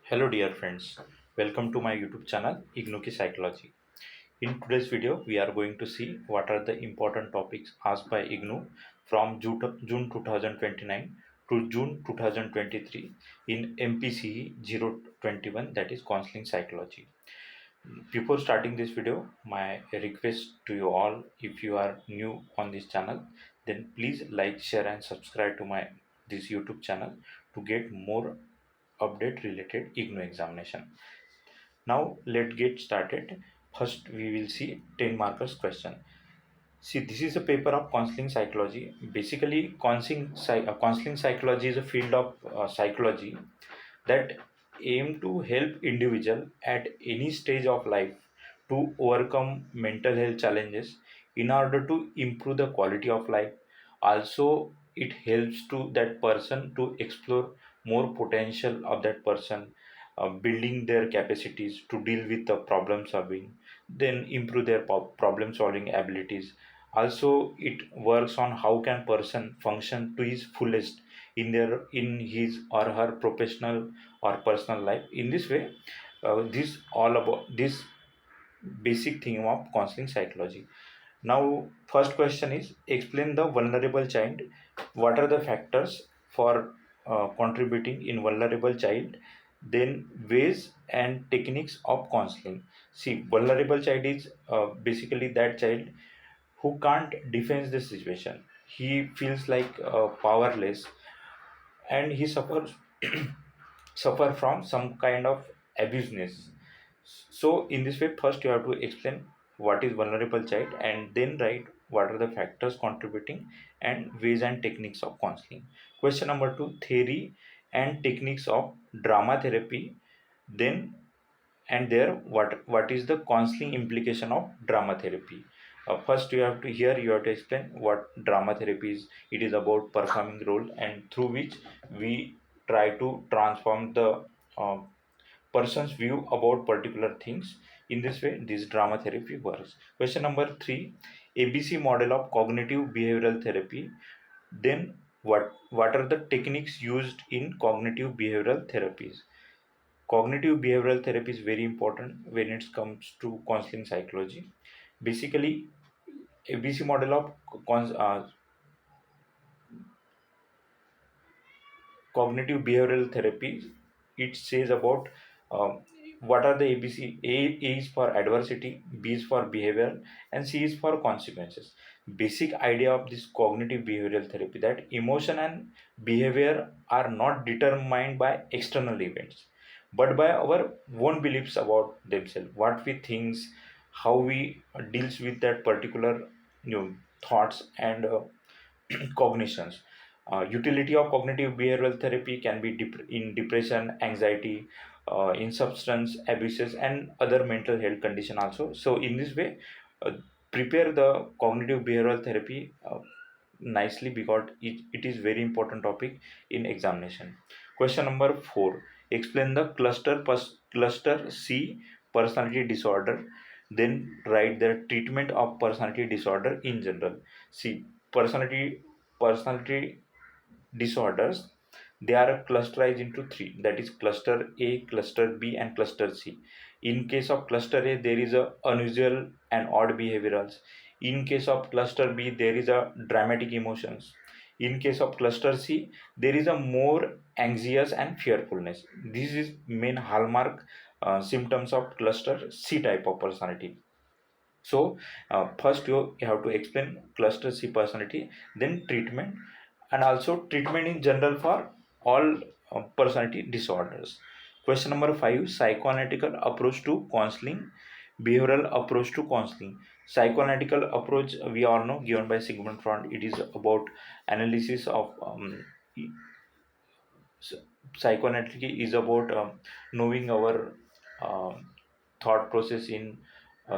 Hello dear friends, welcome to my YouTube channel IGNOU की Psychology. In today's video, we are going to see what are the important topics asked by IGNOU from June 2029 to June 2023 in MPCE 021, that is Counseling Psychology. Before starting this video, my request to you all, if you are new on this channel, then please like, share and subscribe to my this YouTube channel to get more update related IGNOU examination. Now let's get started. First we will see 10 markers question. See, this is a paper of counseling psychology. Basically, counseling psychology is a field of psychology that aim to help individual at any stage of life to overcome mental health challenges in order to improve the quality of life. Also, it helps to that person to explore more potential of that person, building their capacities to deal with the problem solving, then improve their problem solving abilities. Also, it works on how can person function to his fullest in his or her professional or personal life. In this way, this all about this basic theme of counseling psychology. Now, first question is explain the vulnerable child. What are the factors for contributing in vulnerable child? Then ways and techniques of counseling. See, vulnerable child is basically that child who can't defend the situation. He feels like powerless, and he suffers suffer from some kind of abuseness. So in this way, first you have to explain what is vulnerable child and then write what are the factors contributing and ways and techniques of counseling. Question number 2, theory and techniques of drama therapy. Then and there, what is the counseling implication of drama therapy. First you have to explain what drama therapy is. It is about performing role and through which we try to transform the uh, person's view about particular things. In this way this drama therapy works. Question number 3, ABC model of cognitive behavioral therapy. Then what are the techniques used in cognitive behavioral therapies. Cognitive behavioral therapy is very important when it comes to counseling psychology. Basically, ABC model of cognitive behavioral therapy, it says about um, what are the ABC. A is for adversity, B is for behavior, and C is for consequences. Basic idea of this cognitive behavioral therapy that emotion and behavior are not determined by external events but by our own beliefs about themselves, what we think, how we deals with that particular thoughts and cognitions. Utility of cognitive behavioral therapy can be in depression, anxiety, in substance abuses, and other mental health condition also. So in this way, uh, prepare the cognitive behavioral therapy nicely because it is very important topic in examination. Question number 4, explain the cluster C personality disorder. Then write the treatment of personality disorder in general. See, personality disorders, they are clusterized into three, that is cluster A, cluster B and cluster C. In case of cluster A, there is a unusual and odd behaviorals. In case of cluster B, there is a dramatic emotions. In case of cluster C, there is a more anxious and fearfulness. This is main hallmark symptoms of cluster C type of personality. So first you have to explain cluster C personality, then treatment, and also treatment in general for all personality disorders. Question number 5, psychoanalytical approach to counseling, behavioral approach to counseling. Psychoanalytical approach, we all know, given by Sigmund Freud. It is about analysis of psychoanalytic is about knowing our um, thought process in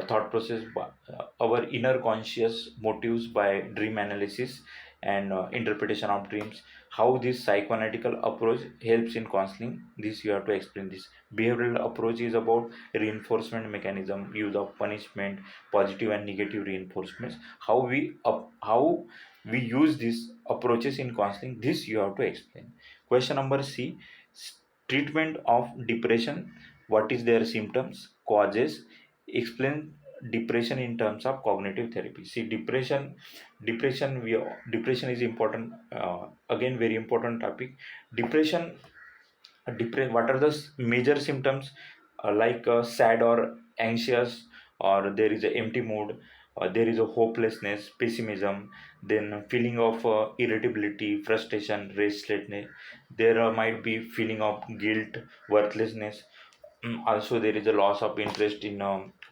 thought process by, our inner conscious motives by dream analysis and interpretation of dreams. How this psychoanalytical approach helps in counseling, this you have to explain. This behavioral approach is about reinforcement mechanism, use of punishment, positive and negative reinforcements. How we use these approaches in counseling, this you have to explain. Question number C, treatment of depression, what is their symptoms, causes, explain depression in terms of cognitive therapy. See, depression is important, again very important topic. Depression, what are the major symptoms, like sad or anxious, or there is a empty mood, there is a hopelessness, pessimism, then feeling of irritability, frustration, restlessness. There might be feeling of guilt, worthlessness. Also there is a loss of interest in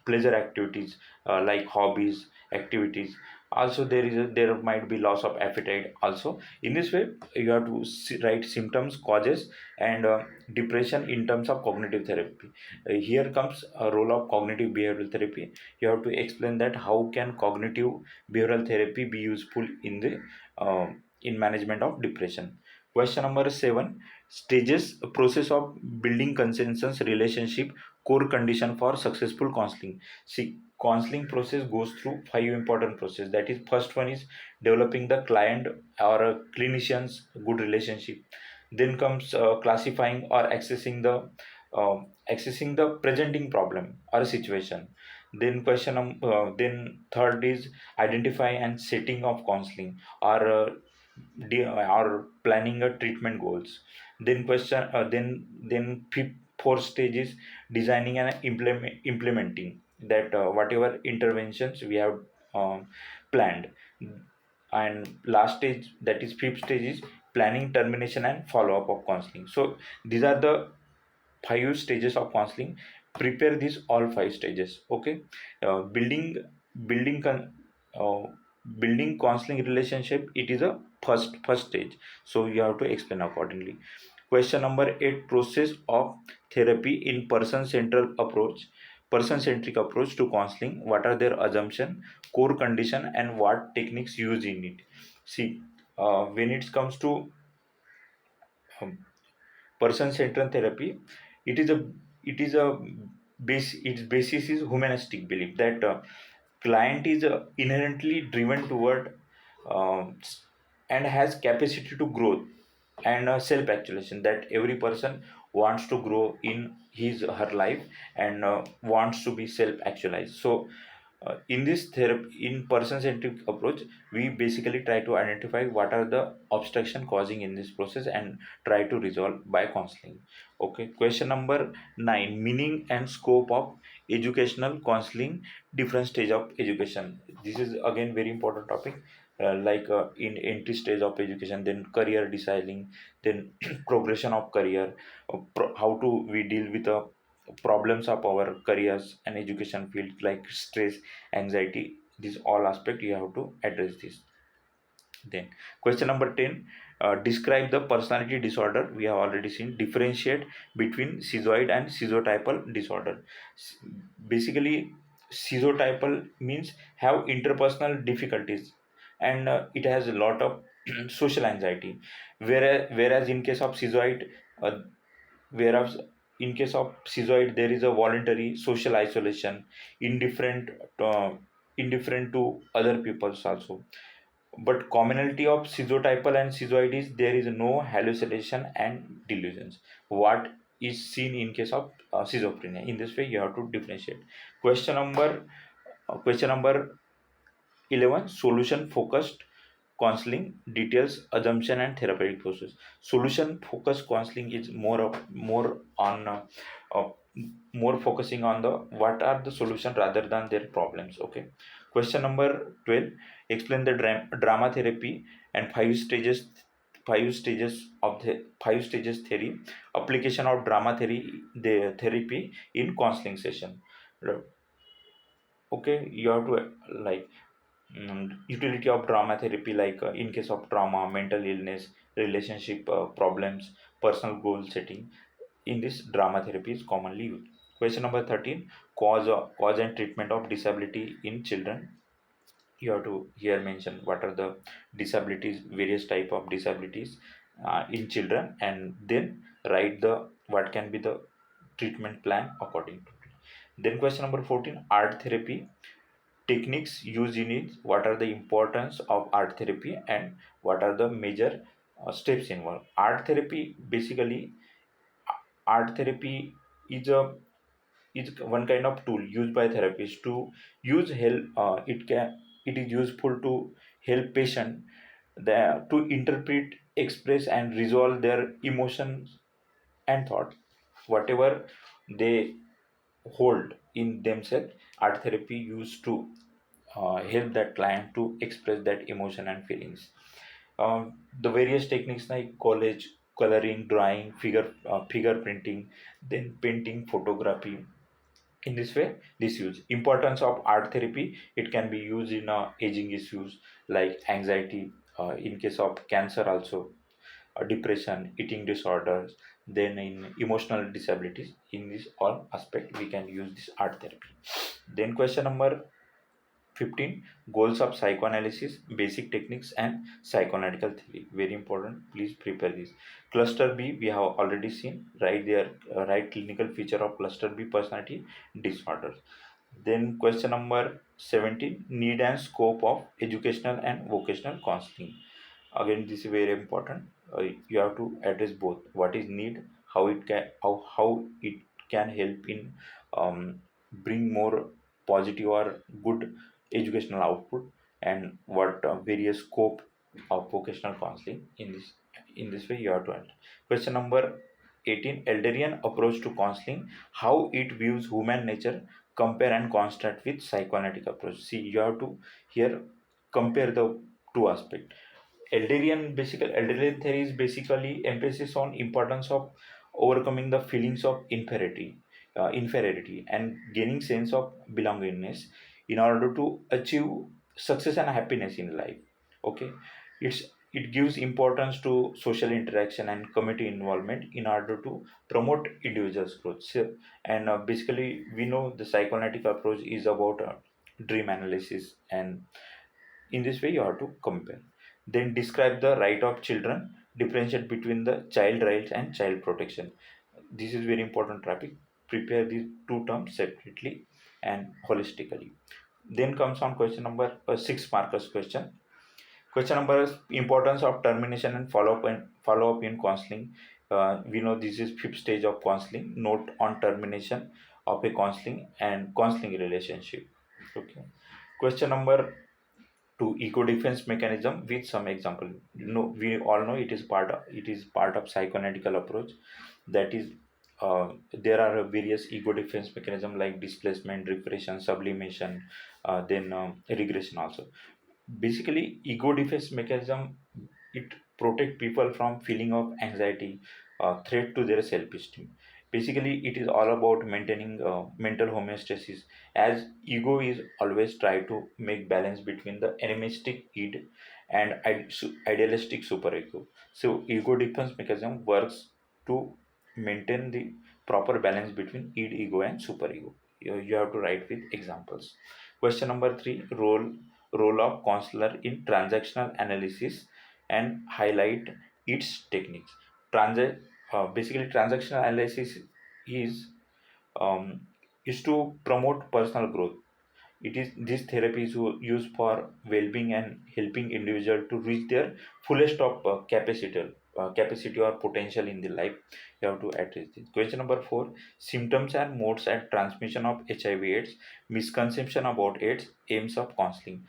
pleasure activities, like hobbies, activities. Also there might be loss of appetite also. In this way you have to write symptoms, causes, and depression in terms of cognitive therapy. Here comes a role of cognitive behavioral therapy. You have to explain that how can cognitive behavioral therapy be useful in the in management of depression. Question number 7: stages, process of building consensus relationship, core condition for successful counseling. See, counseling process goes through 5 important process. That is, first one is developing the client or a clinician's good relationship. Then comes classifying or accessing the presenting problem or situation. Then then third is identify and setting of counseling, or planning a treatment goals. Then fourth stage is designing and implementing that whatever interventions we have um, planned. And last stage, that is fifth stage, is planning, termination, and follow up of counseling. So these are the 5 stages of counseling. Prepare these all 5 stages. Okay. Building con- uh, building counseling relationship, it is a first stage, so you have to explain accordingly. Question number 8: process of therapy in person centric approach to counseling. What are their assumption, core condition, and what techniques used in it? See, when it comes to um, person centered therapy, it is a it is a its basis is humanistic belief that client is inherently driven toward, um, and has capacity to growth and self actualization, that every person wants to grow in his her life, and wants to be self actualized. So in this therapy, in person centric approach, we basically try to identify what are the obstruction causing in this process and try to resolve by counseling. Okay. Question number 9: meaning and scope of educational counseling, different stage of education. This is again very important topic, like in entry stage of education, then career deciding, then progression of career, how to we deal with the problems of our careers and education field, like stress, anxiety. These all aspect you have to address this. Then question number 10: describe the personality disorder. We have already seen. Differentiate between schizoid and schizotypal disorder. S- Basically, schizotypal means have interpersonal difficulties, and it has a lot of social anxiety. Whereas in case of schizoid, uh, whereas in case of schizoid, there is a voluntary social isolation, indifferent, uh, indifferent to other peoples also. But commonality of schizotypal and schizoid is there is no hallucination and delusions, what is seen in case of schizophrenia. In this way you have to differentiate. Question number 11: solution focused counseling, details, assumption, and therapeutic process. Solution focused counseling is uh, more focusing on the what are the solution rather than their problems. Okay. Question number 12: explain the drama therapy and five stages theory, application of drama therapy in counseling session. Okay, you have to like, utility of drama therapy, like in case of trauma, mental illness, relationship problems, personal goal setting. In this, drama therapy is commonly used. Question number 13: cause and treatment of disability in children. You have to here mention what are the disabilities, various type of disabilities in children, and then write the what can be the treatment plan according to it. Then question number 14: art therapy, techniques used in it, what are the importance of art therapy, and what are the major steps involved. Art therapy basically, art therapy is a is one kind of tool used by therapists to use help. It is useful to help patient to interpret, express, and resolve their emotions and thoughts, whatever they hold in themselves. Art therapy used to help that client to express that emotion and feelings. The various techniques like collage, coloring, drawing, figure printing, then painting, photography. In this way, this use importance of art therapy, it can be used in aging issues like anxiety, in case of cancer also, depression, eating disorders, then in emotional disabilities. In this all aspect, we can use this art therapy. Then question number 15, goals of psychoanalysis, basic techniques, and psychoanalytical theory. Very important. Please prepare this. Cluster B, we have already seen. Right there, right clinical feature of cluster B personality disorders. Then question number 17, need and scope of educational and vocational counseling. Again, this is very important. You have to address both. What is need, how it can help in bring more positive or good educational output, and what various scope of vocational counseling. In this way you have to answer. Question number 18, Elderian approach to counseling, how it views human nature, compare and contrast with psychoanalytic approach. See, you have to here compare the two aspects. Elderian theory is basically emphasis on importance of overcoming the feelings of inferiority and gaining sense of belongingness in order to achieve success and happiness in life. Okay, it's it gives importance to social interaction and community involvement in order to promote individual's growth. So, and basically, we know the psychoanalytic approach is about dream analysis, and in this way, you have to compare. Then describe the right of children, differentiate between the child rights and child protection. This is very important topic. Prepare these two terms separately and holistically. Then comes on question number 6 markers question. Question number is importance of termination and follow up in counseling. We know this is fifth stage of counseling. Note on termination of a counseling and counseling relationship. Okay. Question number to ego defense mechanism with some example. We all know it is part of psychoanalytical approach. That is, there are various ego defense mechanism like displacement, repression, sublimation, then regression also. Basically, ego defense mechanism, it protect people from feeling of anxiety, threat to their self-esteem. Basically, it is all about maintaining mental homeostasis, as ego is always try to make balance between the animistic id and idealistic superego. So ego defense mechanism works to maintain the proper balance between id, ego, and superego. You have to write with examples. Question number 3, role of counselor in transactional analysis and highlight its techniques. Basically, transactional analysis is um, is to promote personal growth. It is this therapy is used for well-being and helping individual to reach their fullest of capacity or potential in the life. You have to address this. Question number 4, symptoms and modes and transmission of HIV/AIDS, misconception about AIDS, aims of counseling.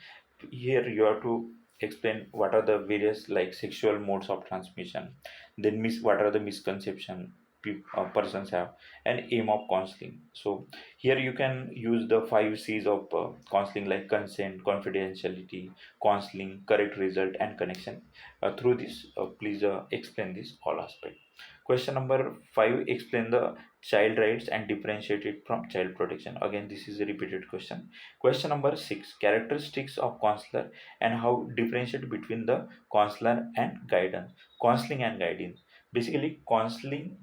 Here you have to explain what are the various like sexual modes of transmission, then what are the misconception persons have, and aim of counseling. So here you can use the 5 C's of counseling like consent, confidentiality, counseling, correct result, and connection. Through this, please explain this all aspect. Question number 5, explain the child rights and differentiate it from child protection. Again, this is a repeated question. Question number 6, characteristics of counselor and how differentiate between the counselor and guidance. Counseling and guidance. Basically, counseling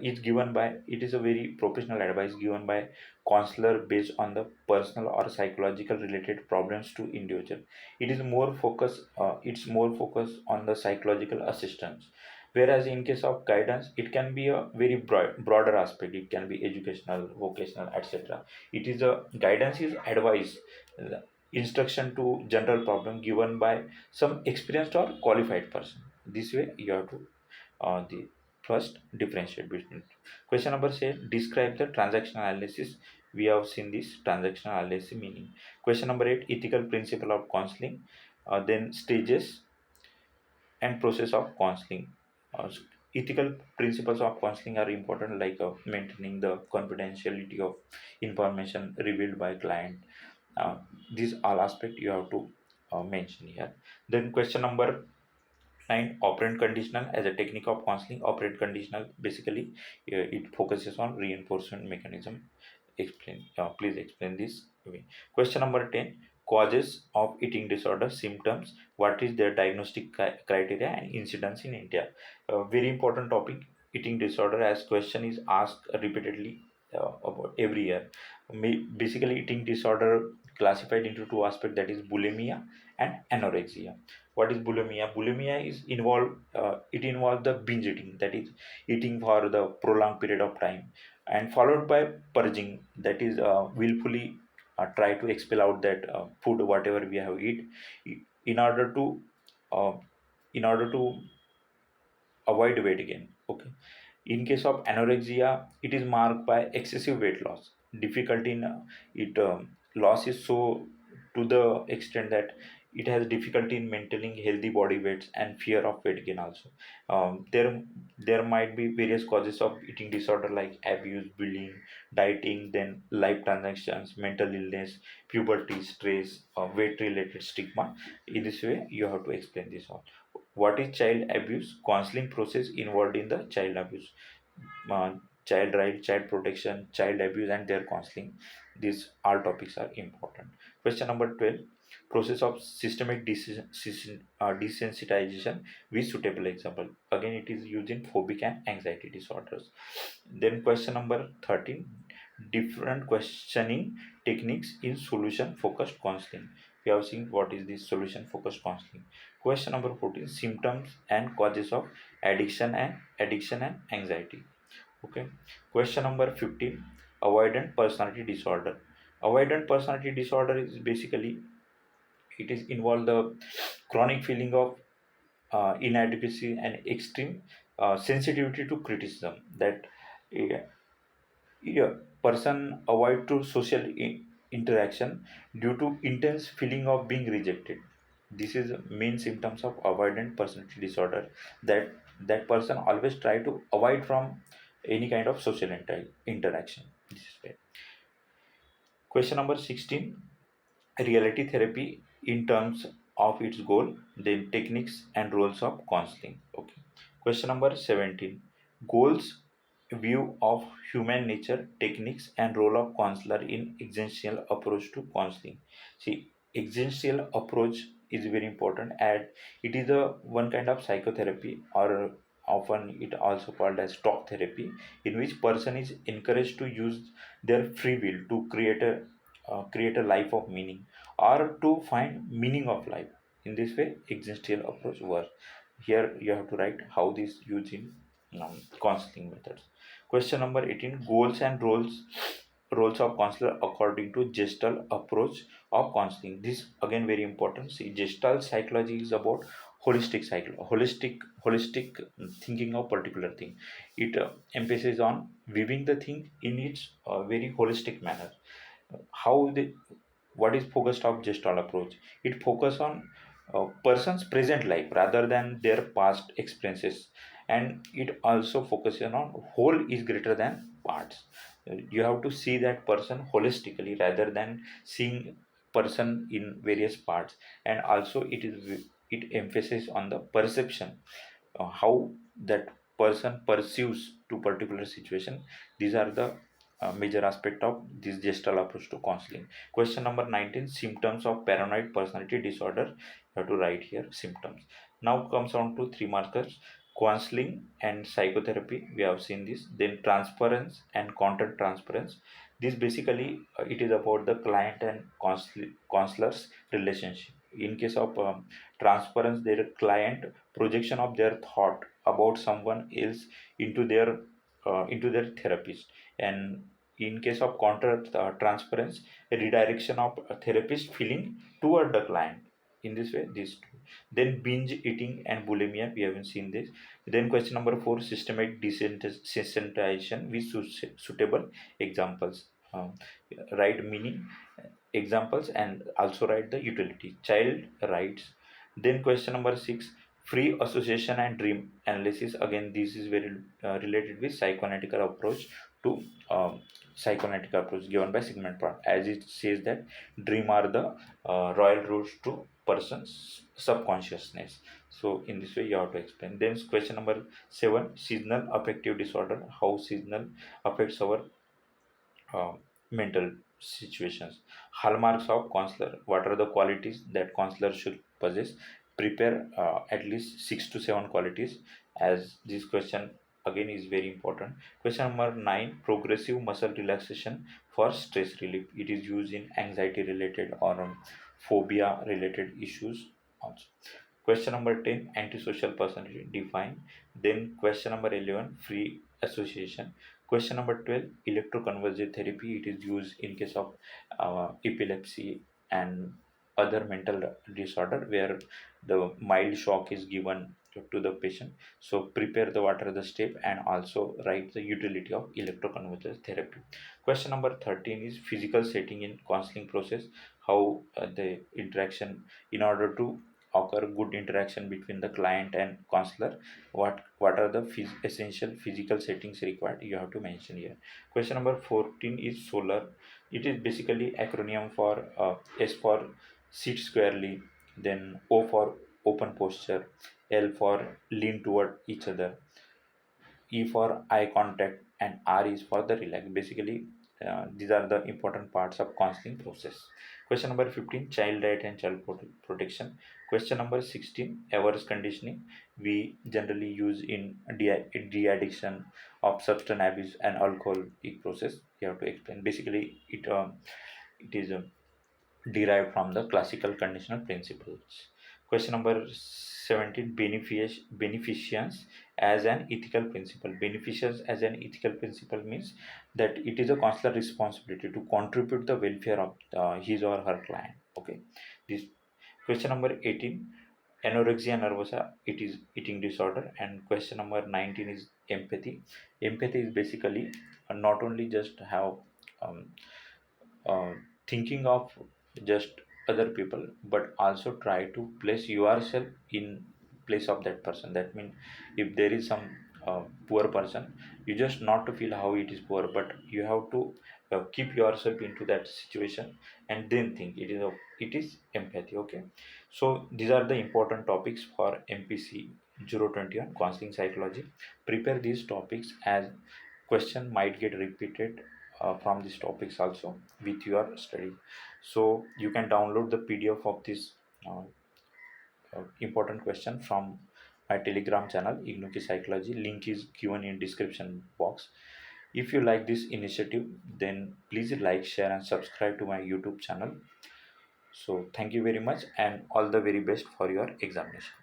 is given by, it is a very professional advice given by counselor based on the personal or psychological related problems to individual. It's more focused on the psychological assistance, whereas in case of guidance it can be a very broader aspect. It can be educational, vocational, etc. It is a guidance is advice, uh, instruction to general problem given by some experienced or qualified person. This way you have to the First, differentiate between. Question number 7, describe the transactional analysis. We have seen this transactional analysis meaning. Question number 8, ethical principle of counseling. Then stages and process of counseling. Ethical principles of counseling are important, like maintaining the confidentiality of information revealed by client. These all aspects you have to mention here. Then question number 9, operant conditional as a technique of counseling. Operant conditional basically it focuses on reinforcement mechanism. Explain. Please explain this way. Question number 10, causes of eating disorder, symptoms. What is their diagnostic criteria and incidence in India? Very important topic. Eating disorder, as question is asked repeatedly about every year. Basically, eating disorder classified into two aspects, that is bulimia and anorexia. What is bulimia? Bulimia is it involves the binge eating, that is eating for the prolonged period of time, and followed by purging, that is willfully try to expel out that food whatever we have eat, in order to uh, in order to avoid weight gain. Okay. In case of anorexia, it is marked by excessive weight loss. Difficulty in it loss is so to the extent that it has difficulty in maintaining healthy body weights and fear of weight gain also. There might be various causes of eating disorder like abuse, bullying, dieting, then life transactions, mental illness, puberty, stress, weight related stigma. In this way you have to explain this all. What is child abuse? Counseling process involved in the child abuse. uh, Child right, child protection, child abuse, and their counseling. These all topics are important. Question number 12, process of systemic desensitization with suitable example. Again, it is used in phobic and anxiety disorders. Then question number 13, different questioning techniques in solution focused counseling. We have seen what is this solution focused counseling. Question number 14, symptoms and causes of addiction and anxiety. Okay. Question number 15, avoidant personality disorder. Avoidant personality disorder is basically it is involve the chronic feeling of inadequacy and extreme sensitivity to criticism, that a, a person avoid to social interaction due to intense feeling of being rejected. This is main symptoms of avoidant personality disorder, that that person always try to avoid from any kind of social interaction. This is why. Question number 16, reality therapy in terms of its goal, then techniques and roles of counseling. Okay. Question number 17, goals, view of human nature, techniques, and role of counselor in existential approach to counseling. See, existential approach is very important, and it is a one kind of psychotherapy, or often it also called as talk therapy, in which person is encouraged to use their free will to create a life of meaning, or to find meaning of life. In this way, existential approach works. Here you have to write how this used in counseling methods. Question number 18, goals and roles of counselor according to Gestalt approach of counseling. This again very important. See, Gestalt psychology is about holistic thinking of particular thing. It emphasizes on viewing the thing in its very holistic manner. How the what is focused of Gestalt approach? It focus on a person's present life rather than their past experiences, and it also focuses on whole is greater than parts. You have to see that person holistically rather than seeing person in various parts. And also it emphasizes on the perception, how that person perceives to particular situation. These are the major aspect of this gestal approach to counseling. Question number 19, symptoms of paranoid personality disorder. You have to write here symptoms. Now comes on to three markers: counseling and psychotherapy. We have seen this. Then transference and content transference. This basically it is about the client and counselor's relationship. In case of transference, their client projection of their thought about someone else into their therapist. And in case of counter transference, a redirection of a therapist feeling toward the client. In this way, these two. Then binge eating and bulimia, we haven't seen this. Then question number 4, systematic desensitization with suitable examples. Write meaning, examples, and also write the utility. Child rights. Then question number 6, free association and dream analysis. Again, this is very related with psychoanalytical approach to psychoanalytical approach given by Sigmund Freud, as it says that dream are the royal roads to person's subconsciousness. So in this way you have to explain. Then question number 7, seasonal affective disorder, how seasonal affects our uh, mental situations. Hallmarks of counselor, what are the qualities that counselor should possess? Prepare at least 6 to 7 qualities, as this question again is very important. Question number 9, progressive muscle relaxation for stress relief, it is used in anxiety related or phobia related issues also. Question number 10, antisocial personality, define. Then question number 11, free association. Question number 12, electroconvulsive therapy, it is used in case of epilepsy and other mental disorder where the mild shock is given to the patient. So prepare the what are the step and also write the utility of electroconvulsive therapy. Question number 13 is physical setting in counseling process, how the interaction, in order to occur good interaction between the client and counselor, what are the essential physical settings required, you have to mention here. Question number 14 is solar, it is basically acronym for S for sit squarely, then O for open posture, L for lean toward each other, E for eye contact, and R is for the relax. Basically, these are the important parts of counseling process. Question number 15, child right and child protection. Question number 16, awareness conditioning. We generally use in de-addiction of substance abuse and alcoholic process. You have to explain. Basically, it is derived from the classical conditional principles. Question number 17, beneficence as an ethical principle. Beneficence as an ethical principle means that it is a counselor responsibility to contribute the welfare of his or her client. Okay. This question number 18, anorexia nervosa, it is eating disorder. And question number 19 is empathy. Empathy is basically not only just have um, uh, thinking of just other people, but also try to place yourself in place of that person. That means if there is some poor person, you just not to feel how it is poor, but you have to keep yourself into that situation and then think. It is empathy. Okay, so these are the important topics for MPC 021 counseling psychology. Prepare these topics as question might get repeated from these topics also with your study. So you can download the PDF of this uh, important question from my Telegram channel, IGNOU की Psychology. Link is given in description box. If you like this initiative, then please like, share, and subscribe to my YouTube channel. So thank you very much and all the very best for your examination.